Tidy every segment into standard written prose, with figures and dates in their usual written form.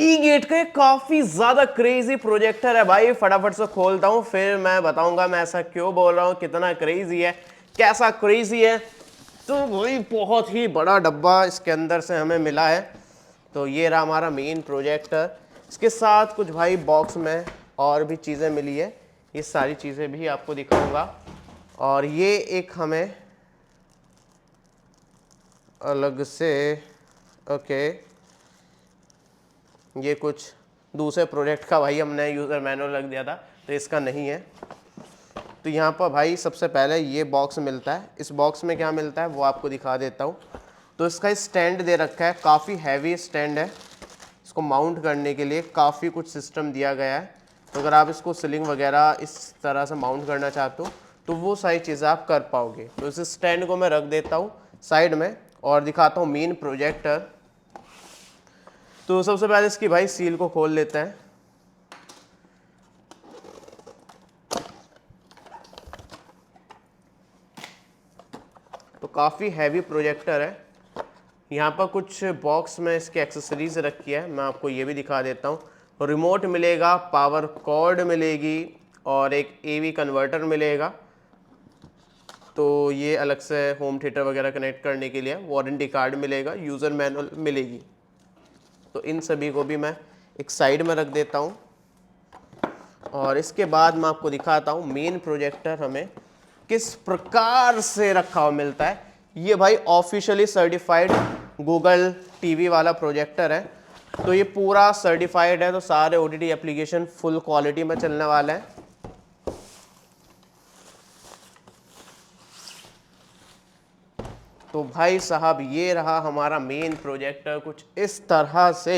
ई gate का काफी ज्यादा क्रेजी प्रोजेक्टर है भाई। फटाफट से खोलता हूं, फिर मैं बताऊंगा मैं ऐसा क्यों बोल रहा हूं, कितना क्रेजी है, कैसा क्रेजी है। तो भाई बहुत ही बड़ा डब्बा इसके अंदर से हमें मिला है। तो ये रहा हमारा मेन प्रोजेक्टर। इसके साथ कुछ भाई बॉक्स में और भी चीज़ें मिली है, ये सारी चीज़ें भी आपको दिखाऊंगा। और ये एक हमें अलग से ओके, ये कुछ दूसरे प्रोजेक्ट का भाई हमने यूज़र मैनुअल रख दिया था, तो इसका नहीं है। तो यहाँ पर भाई सबसे पहले ये बॉक्स मिलता है। इस बॉक्स में क्या मिलता है वो आपको दिखा देता हूँ। तो इसका स्टैंड दे रखा है, काफ़ी हैवी स्टैंड है। इसको माउंट करने के लिए काफ़ी कुछ सिस्टम दिया गया है। तो अगर आप इसको सीलिंग वगैरह इस तरह से माउंट करना चाहते हो तो वो सारी चीज़ें आप कर पाओगे। तो इस स्टैंड को मैं रख देता हूँ साइड में और दिखाता हूँ मेन प्रोजेक्टर। तो सबसे पहले इसकी भाई सील को खोल लेते हैं। तो काफ़ी हैवी प्रोजेक्टर है। यहाँ पर कुछ बॉक्स में इसके एक्सेसरीज रखी है, मैं आपको ये भी दिखा देता हूँ। रिमोट मिलेगा, पावर कॉर्ड मिलेगी और एक एवी कन्वर्टर मिलेगा। तो ये अलग से होम थिएटर वगैरह कनेक्ट करने के लिए वारंटी कार्ड मिलेगा, यूज़र मैनुअल मिलेगी। तो इन सभी को भी मैं एक साइड में रख देता हूँ। और इसके बाद मैं आपको दिखाता हूँ मेन प्रोजेक्टर हमें किस प्रकार से रखा हुआ मिलता है। ये भाई ऑफिशियली सर्टिफाइड गूगल टीवी वाला प्रोजेक्टर है। तो ये पूरा सर्टिफाइड है, तो सारे ओटीटी एप्लीकेशन फुल क्वालिटी में चलने वाला है। तो भाई साहब ये रहा हमारा मेन प्रोजेक्टर कुछ इस तरह से।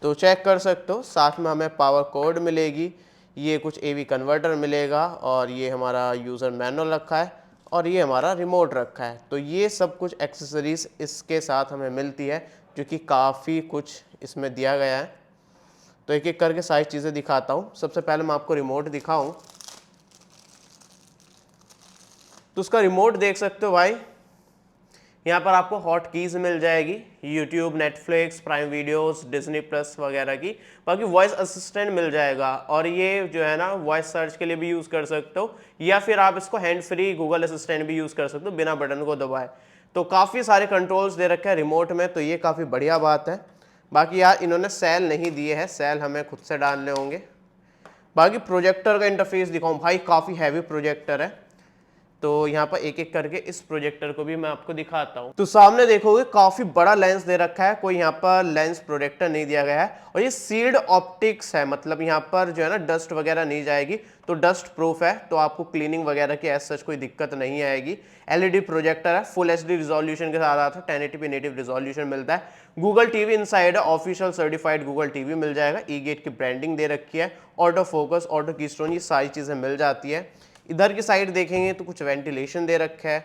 तो चेक कर सकते हो, साथ में हमें पावर कोड मिलेगी, ये कुछ एवी कन्वर्टर मिलेगा और ये हमारा यूज़र मैनुअल रखा है और ये हमारा रिमोट रखा है। तो ये सब कुछ एक्सेसरीज इसके साथ हमें मिलती है, जो कि काफ़ी कुछ इसमें दिया गया है। तो एक एक करके सारी चीज़ें दिखाता हूँ। सबसे पहले मैं आपको रिमोट दिखाऊँ तो उसका रिमोट देख सकते हो भाई। यहाँ पर आपको हॉट कीज़ मिल जाएगी, YouTube, Netflix, prime videos, Disney plus वगैरह की। बाकी वॉइस असिस्टेंट मिल जाएगा और ये जो है ना वॉइस सर्च के लिए भी यूज़ कर सकते हो, या फिर आप इसको हैंड फ्री गूगल असिस्टेंट भी यूज़ कर सकते हो बिना बटन को दबाए। तो काफ़ी सारे कंट्रोल्स दे रखे हैं रिमोट में, तो ये काफ़ी बढ़िया बात है। बाकी यार इन्होंने सेल नहीं दिए हैं, सेल हमें खुद से डालने होंगे। बाकी प्रोजेक्टर का इंटरफेस दिखाऊँ भाई, काफ़ी हैवी प्रोजेक्टर है। तो यहाँ पर एक एक करके इस प्रोजेक्टर को भी मैं आपको दिखाता हूँ। तो सामने देखोगे काफी बड़ा लेंस दे रखा है, कोई यहाँ पर लेंस प्रोटेक्टर नहीं दिया गया है। और ये सील्ड ऑप्टिक्स है, मतलब यहाँ पर जो है ना डस्ट वगैरह नहीं जाएगी, तो डस्ट प्रूफ है। तो आपको क्लीनिंग वगैरह की एज सच कोई दिक्कत नहीं आएगी। एलईडी प्रोजेक्टर है, फुल एचडी रिजोल्यूशन के साथ आता है, 1080p नेटिव रिजोल्यूशन मिलता है। गूगल टीवी इनसाइड है, ऑफिशियल सर्टिफाइड गूगल टीवी मिल जाएगा। ई गेट की ब्रांडिंग दे रखी है, ऑटो फोकस, ऑटो कीस्टोन, ये सारी चीजें मिल जाती है। इधर की साइड देखेंगे तो कुछ वेंटिलेशन दे रखा है,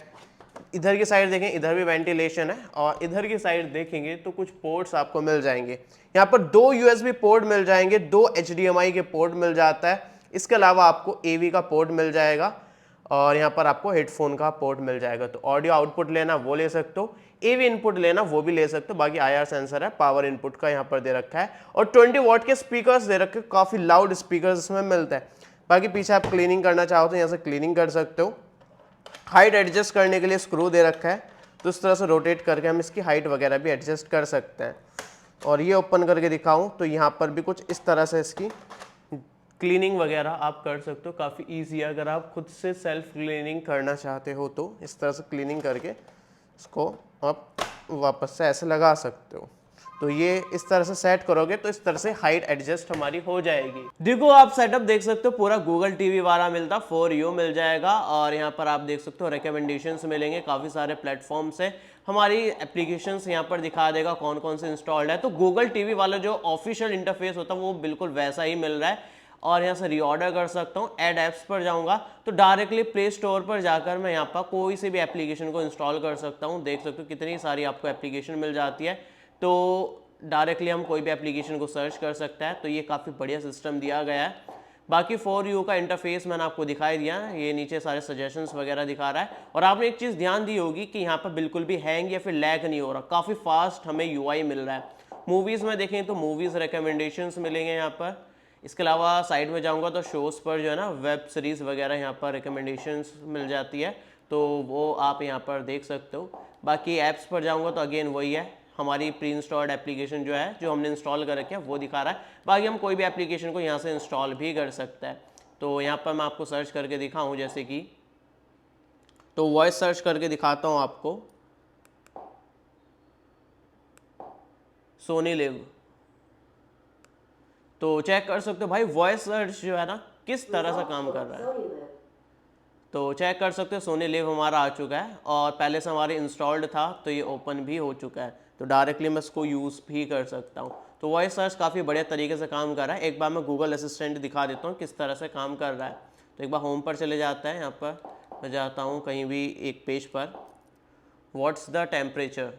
इधर की साइड देखें इधर भी वेंटिलेशन है, और इधर की साइड देखेंगे तो कुछ पोर्ट्स आपको मिल जाएंगे। यहाँ पर 2 यूएसबी पोर्ट मिल जाएंगे, 2 एचडीएमआई के पोर्ट मिल जाता है। इसके अलावा आपको एवी का पोर्ट मिल जाएगा और यहाँ पर आपको हेडफोन का पोर्ट मिल जाएगा। तो ऑडियो आउटपुट लेना वो ले सकते हो, एवी इनपुट लेना वो भी ले सकते हो। बाकी आईआर सेंसर है, पावर इनपुट का यहाँ पर दे रखा है और 20 वॉट के स्पीकर्स दे रखे, काफी लाउड स्पीकर्स इसमें मिलता है। बाकी पीछे आप क्लीनिंग करना चाहो तो यहाँ से क्लीनिंग कर सकते हो। हाइट एडजस्ट करने के लिए स्क्रू दे रखा है, तो इस तरह से रोटेट करके हम इसकी हाइट वगैरह भी एडजस्ट कर सकते हैं। और ये ओपन करके दिखाऊं तो यहाँ पर भी कुछ इस तरह से इसकी क्लीनिंग वगैरह आप कर सकते हो, काफ़ी ईजी है। अगर आप खुद से सेल्फ क्लीनिंग करना चाहते हो तो इस तरह से क्लीनिंग करके इसको आप वापस से ऐसे लगा सकते हो। तो ये इस तरह से सेट करोगे तो इस तरह से हाइट एडजस्ट हमारी हो जाएगी। देखो आप सेटअप देख सकते हो, पूरा गूगल टीवी वाला मिलता, फॉर यू मिल जाएगा। और यहाँ पर आप देख सकते हो रिकमेंडेशंस मिलेंगे काफ़ी सारे प्लेटफॉर्म से, हमारी एप्लीकेशंस यहाँ पर दिखा देगा कौन कौन से इंस्टॉल्ड है। तो गूगल टीवी वाला जो ऑफिशियल इंटरफेस होता है वो बिल्कुल वैसा ही मिल रहा है। और यहाँ से रीऑर्डर कर सकता हूँ, ऐड ऐप्स पर जाऊँगा तो डायरेक्टली प्ले स्टोर पर जाकर मैं यहाँ पर कोई से भी एप्लीकेशन को इंस्टॉल कर सकता हूँ। देख सकते हो कितनी सारी आपको एप्लीकेशन मिल जाती है, तो डायरेक्टली हम कोई भी एप्लीकेशन को सर्च कर सकते हैं। तो ये काफ़ी बढ़िया सिस्टम दिया गया है। बाकी फॉर यू का इंटरफेस मैंने आपको दिखाई दिया, ये नीचे सारे सजेशंस वगैरह दिखा रहा है। और आपने एक चीज़ ध्यान दी होगी कि यहाँ पर बिल्कुल भी हैंग या फिर लैग नहीं हो रहा, काफ़ी फास्ट हमें यूआई मिल रहा है। मूवीज़ में देखें तो मूवीज़ रिकमेंडेशंस मिलेंगे यहाँ पर। इसके अलावा साइड में जाऊँगा तो शोज़ पर जो है ना वेब सीरीज़ वगैरह यहाँ पर रिकमेंडेशंस मिल जाती है, तो वो आप यहाँ पर देख सकते हो। बाकी ऐप्स पर जाऊँगा तो अगेन वही है, हमारी प्री इंस्टॉल्ड एप्लीकेशन जो है जो हमने इंस्टॉल कर रखी है वो दिखा रहा है। बाकी हम कोई भी एप्लीकेशन को यहाँ से इंस्टॉल भी कर सकते हैं। तो यहाँ पर मैं आपको सर्च करके दिखाऊँ, जैसे कि तो वॉइस सर्च करके दिखाता हूँ आपको, सोनी लिव। तो चेक कर सकते हो भाई वॉइस सर्च जो है ना किस तरह से काम कर रहा है। तो चेक कर सकते हो सोनी लिव हमारा आ चुका है और पहले से हमारे इंस्टॉल्ड था, तो ये ओपन भी हो चुका है, तो डायरेक्टली मैं इसको यूज़ भी कर सकता हूँ। तो वॉइस सर्च काफ़ी बढ़िया तरीके से काम कर रहा है। एक बार मैं गूगल असिस्टेंट दिखा देता हूँ किस तरह से काम कर रहा है। तो एक बार होम पर चले जाता है, यहाँ पर मैं जाता हूँ कहीं भी एक पेज पर, व्हाट्स द टेम्परेचर।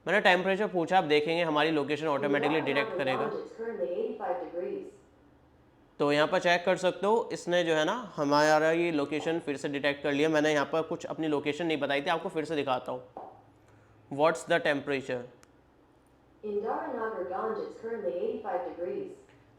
मैंने टेम्परेचर पूछा, आप देखेंगे हमारी लोकेशन ऑटोमेटिकली डिटेक्ट करेगा। तो यहाँ पर चेक कर सकते हो, इसने जो है ना हमारा ये लोकेशन फिर से डिटेक्ट कर लिया। मैंने यहाँ पर कुछ अपनी लोकेशन नहीं बताई थी, आपको फिर से दिखाता हूँ। What's the temperature.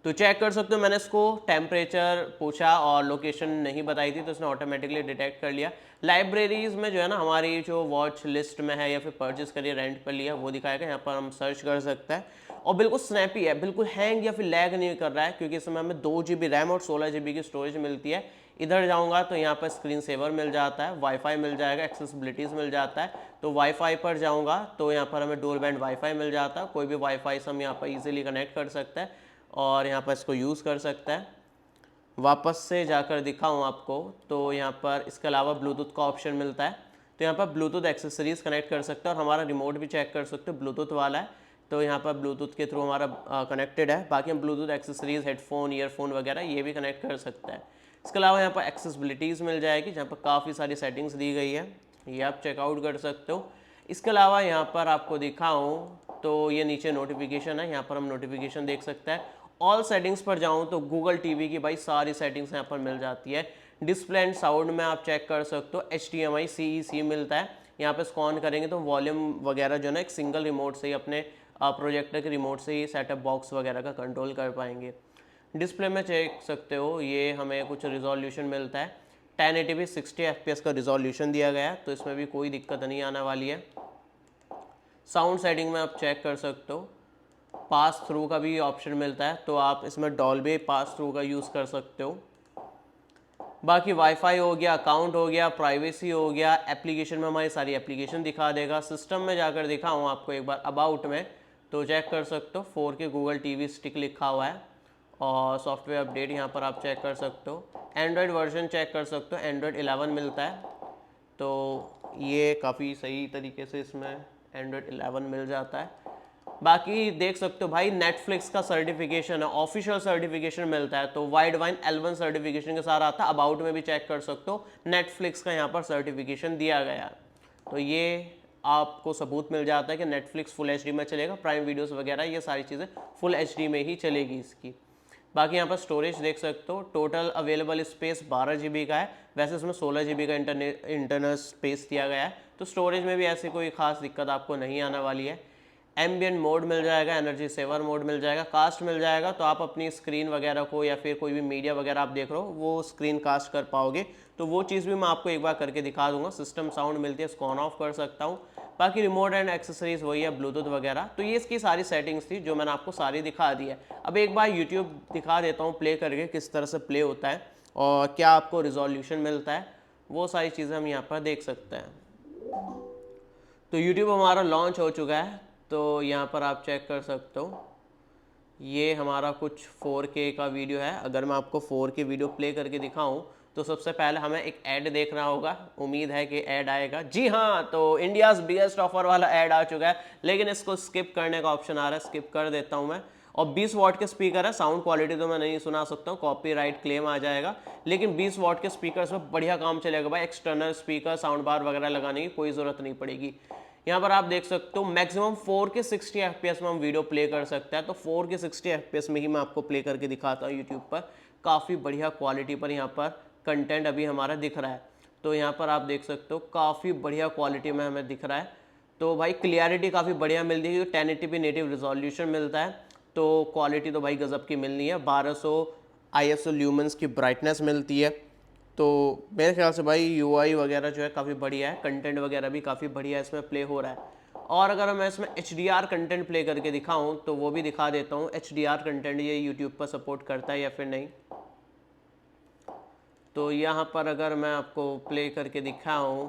तो चेक कर सकते हो मैंने इसको टेम्परेचर पूछा और लोकेशन नहीं बताई थी, तो इसने ऑटोमेटिकली डिटेक्ट कर लिया। लाइब्रेरीज में जो है ना हमारी जो वॉच लिस्ट में है या फिर परचेज करिए रेंट पर लिया वो दिखाएगा, यहाँ पर हम सर्च कर सकते हैं। और बिल्कुल स्नैपी है, बिल्कुल हैंग या फिर लैग नहीं कर रहा है, क्योंकि इसमें हमें 2 GB रैम और 16 GB की स्टोरेज मिलती है। इधर जाऊँगा तो यहाँ पर स्क्रीन सेवर मिल जाता है, वाईफाई मिल जाएगा, एक्सेसिबिलिटीज़ मिल जाता है। तो वाईफाई पर जाऊँगा तो यहाँ पर हमें डुअल बैंड वाईफाई मिल जाता है, कोई भी वाईफाई से हम यहाँ पर ईजिली कनेक्ट कर सकते हैं और यहाँ पर इसको यूज़ कर सकते हैं। वापस से जाकर दिखाऊँ आपको तो यहाँ पर इसके अलावा ब्लूटूथ का ऑप्शन मिलता है, तो यहाँ पर ब्लूटूथ एक्सेसरीज़ कनेक्ट कर सकते हैं और हमारा रिमोट भी चेक कर सकते हो ब्लूटूथ वाला है, तो यहाँ पर ब्लूटूथ के थ्रू हमारा कनेक्टेड है। बाकी हम ब्लूटूथ एक्सेसरीज़ हेडफोन ईयरफोन वगैरह ये भी कनेक्ट कर सकते हैं। इसके अलावा यहाँ पर एक्सेसिबिलिटीज़ मिल जाएगी, जहाँ पर काफ़ी सारी सेटिंग्स दी गई है, ये आप चेकआउट कर सकते हो। इसके अलावा यहाँ पर आपको दिखाऊँ तो ये नीचे नोटिफिकेशन है, यहाँ पर हम नोटिफिकेशन देख सकते हैं। ऑल सेटिंग्स पर जाऊँ तो गूगल टीवी की भाई सारी सेटिंग्स यहाँ पर मिल जाती है। डिस्प्ले एंड साउंड में आप चेक कर सकते हो, HDMI CEC मिलता है। यहाँ पे इसको ऑन करेंगे तो वॉल्यूम वगैरह जो है ना एक सिंगल रिमोट से ही अपने प्रोजेक्टर के रिमोट से ही सेटअप बॉक्स वगैरह का कंट्रोल कर पाएंगे। डिस्प्ले में चेक सकते हो, ये हमें कुछ रिजोल्यूशन मिलता है, 1080p 60 FPS का रिजोल्यूशन दिया गया है, तो इसमें भी कोई दिक्कत नहीं आने वाली है। साउंड सेटिंग में आप चेक कर सकते हो, पास थ्रू का भी ऑप्शन मिलता है, तो आप इसमें डॉल्बी पास थ्रू का यूज़ कर सकते हो। बाकी वाईफाई हो गया, अकाउंट हो गया, प्राइवेसी हो गया, एप्लीकेशन में हमारी सारी एप्लीकेशन दिखा देगा। सिस्टम में जाकर दिखाऊँ आपको एक बार अबाउट में, तो चेक कर सकते हो 4K गूगल टीवी स्टिक लिखा हुआ है और सॉफ्टवेयर अपडेट यहाँ पर आप चेक कर सकते हो। एंड्रॉयड वर्जन चेक कर सकते हो, एंड्रॉयड 11 मिलता है, तो ये काफ़ी सही तरीके से इसमें एंड्रॉयड 11 मिल जाता है। बाकी देख सकते हो भाई नेटफ्लिक्स का सर्टिफिकेशन है, ऑफिशियल सर्टिफिकेशन मिलता है, तो वाइड वाइन L1 सर्टिफिकेशन के साथ आता है। अबाउट में भी चेक कर सकते हो, नेटफ्लिक्स का यहाँ पर सर्टिफिकेशन दिया गया है, तो ये आपको सबूत मिल जाता है कि नेटफ्लिक्स फुल HD में चलेगा, प्राइम वीडियोस वगैरह ये सारी चीज़ें फुल HD में ही चलेगी इसकी। बाकी यहाँ पर स्टोरेज देख सकते हो, टोटल अवेलेबल स्पेस 12 GB का है, वैसे इसमें 16 GB का इंटरनल स्पेस दिया गया है, तो स्टोरेज में भी ऐसी कोई खास दिक्कत आपको नहीं आने वाली है। एम्बियंट मोड मिल जाएगा, एनर्जी सेवर मोड मिल जाएगा, कास्ट मिल जाएगा, तो आप अपनी स्क्रीन वगैरह को या फिर कोई भी मीडिया वगैरह आप देख रहे हो वो स्क्रीन कास्ट कर पाओगे, तो वो चीज़ भी मैं आपको एक बार करके दिखा दूंगा। सिस्टम साउंड मिलती है, इसको ऑन ऑफ कर सकता हूँ। बाकी रिमोट एंड एक्सेसरीज वही है, ब्लूटूथ वगैरह, तो ये इसकी सारी सेटिंग्स थी जो मैंने आपको सारी दिखा दी है। अब एक बार यूट्यूब दिखा देता हूँ प्ले करके किस तरह से प्ले होता है और क्या आपको रिजोल्यूशन मिलता है, वो सारी चीज़ें हम यहाँ पर देख सकते हैं। तो यूट्यूब हमारा लॉन्च हो चुका है, तो यहाँ पर आप चेक कर सकते हो, ये हमारा कुछ 4K का वीडियो है। अगर मैं आपको 4K वीडियो प्ले करके दिखाऊं तो सबसे पहले हमें एक ऐड देखना होगा, उम्मीद है कि ऐड आएगा। जी हाँ, तो इंडियाज़ बिगेस्ट ऑफर वाला ऐड आ चुका है, लेकिन इसको स्किप करने का ऑप्शन आ रहा है, स्किप कर देता हूँ मैं। और 20 वॉट के स्पीकर है, साउंड क्वालिटी तो मैं नहीं सुना सकता हूँ, कॉपीराइट क्लेम आ जाएगा, लेकिन 20 वॉट के स्पीकर में बढ़िया काम चलेगा भाई। एक्सटर्नल स्पीकर साउंड बार वगैरह लगाने की कोई ज़रूरत नहीं पड़ेगी। यहाँ पर आप देख सकते हो मैक्सिमम 4K 60 FPS में हम वीडियो प्ले कर सकते हैं, तो 4K 60 FPS में ही मैं आपको प्ले करके दिखाता हूँ यूट्यूब पर। काफ़ी बढ़िया क्वालिटी पर यहाँ पर कंटेंट अभी हमारा दिख रहा है, तो यहाँ पर आप देख सकते हो काफ़ी बढ़िया क्वालिटी में हमें दिख रहा है। तो भाई क्लियरिटी काफ़ी बढ़िया मिलती है, 1080p नेटिव रिजोल्यूशन मिलता है, तो क्वालिटी तो भाई गजब की मिलनी है। 1200 ISO ल्यूमेंस की ब्राइटनेस मिलती है। तो मेरे ख्याल से भाई UI वगैरह जो है काफ़ी बढ़िया है, कंटेंट वगैरह भी काफ़ी बढ़िया इसमें प्ले हो रहा है। और अगर मैं इसमें HDR कंटेंट प्ले करके दिखाऊं तो वो भी दिखा देता हूँ। HDR कंटेंट ये यूट्यूब पर सपोर्ट करता है या फिर नहीं। तो यहाँ पर अगर मैं आपको प्ले करके दिखाऊं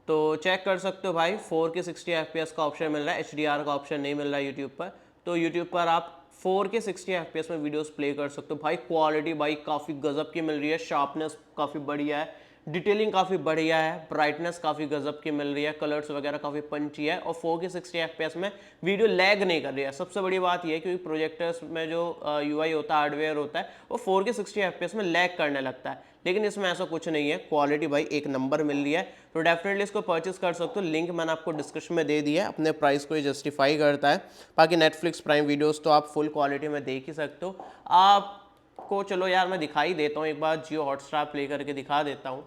तो चेक कर सकते हो भाई, 4K 60 FPS का ऑप्शन मिल रहा है, HDR का ऑप्शन नहीं मिल रहा है यूट्यूब पर। तो यूट्यूब पर आप 4K 60 FPS में वीडियोस प्ले कर सकते हो। भाई क्वालिटी भाई काफ़ी गजब की मिल रही है, शार्पनेस काफ़ी बढ़िया है, डिटेलिंग काफ़ी बढ़िया है, ब्राइटनेस काफ़ी गजब की मिल रही है, कलर्स वगैरह काफ़ी पंची है, और 4K 60 FPS में वीडियो लैग नहीं कर रही है। सबसे बड़ी बात यह है क्योंकि प्रोजेक्टर्स में जो UI होता है, हार्डवेयर होता है, वो 4K 60 FPS में लैग करने लगता है, लेकिन इसमें ऐसा कुछ नहीं है। क्वालिटी भाई एक नंबर मिल रही है, तो डेफिनेटली इसको परचेस कर सकते हो। लिंक मैंने आपको डिस्क्रिप्शन में दे दिया है, अपने प्राइस को ये जस्टिफाई करता है। बाकी नेटफ्लिक्स प्राइम वीडियोस तो आप फुल क्वालिटी में देख ही सकते हो। आपको चलो यार मैं दिखाई देता हूँ, एक बार जियो हॉटस्टार प्ले करके दिखा देता हूँ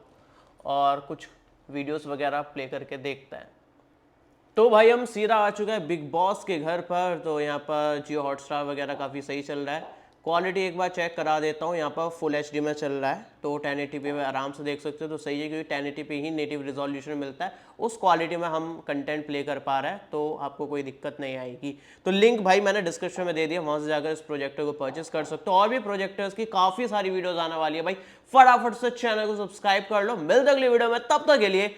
और कुछ वीडियोस वगैरह प्ले करके देखते हैं। तो भाई हम सीधा आ चुका है बिग बॉस के घर पर। तो यहाँ पर जियो हॉटस्टार वगैरह काफ़ी सही चल रहा है। क्वालिटी एक बार चेक करा देता हूँ, यहाँ पर फुल HD में चल रहा है, तो 1080p में आराम से देख सकते हो, तो सही है क्योंकि 1080p ही नेटिव रिजोल्यूशन मिलता है, उस क्वालिटी में हम कंटेंट प्ले कर पा रहे हैं, तो आपको कोई दिक्कत नहीं आएगी। तो लिंक भाई मैंने डिस्क्रिप्शन में दे दिया, वहाँ से जाकर इस प्रोजेक्टर को परचेस कर सकते हो। और भी प्रोजेक्टर्स की काफ़ी सारी वीडियोज़ आने वाली है भाई, फटाफट से चैनल को सब्सक्राइब कर लो। मिलते अगली वीडियो में, तब तक के लिए